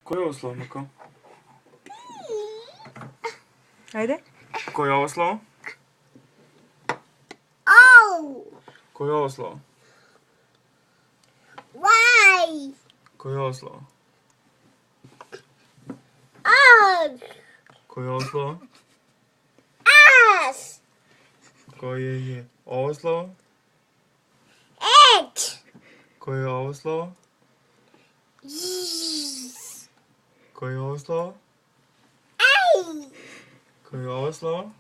Koje je ovo slovo, Mako? Ajde. Koje je ovo slovo? O. Koje je ovo slovo? Y. Koje je ovo slovo? O. Koje je ovo slovo? S. Koje je ovo slovo? H. Koje je ovo slovo? Z. Koje je ovo slovo? A. Koje je ovo slovo?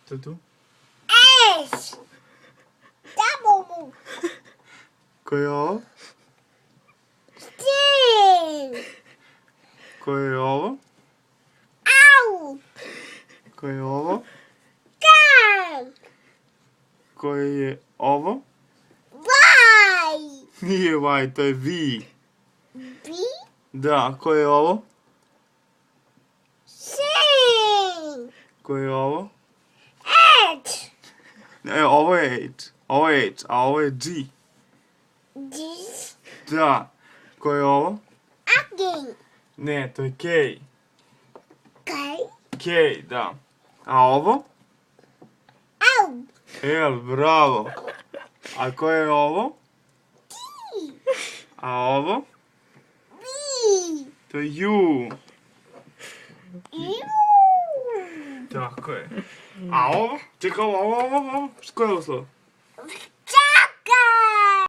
To je tu? S. W. Koje je ovo? T. Koje je ovo? Ow. Koje je ovo? Can. Koje je ovo? Y. Nije Y, to je V. B. Da, koje je ovo? Sing. Koje je ovo? H. Ne, ovo je H. Ovo je H, a ovo je G. This. Da. Koje je ovo? Again. Ne, to je K. K. K, da. A ovo? L. L, bravo. A koje je ovo? T. A ovo? B. To je U. U. Tako je. A ovo? Čekaj, ovo. Koje je ovo slovo?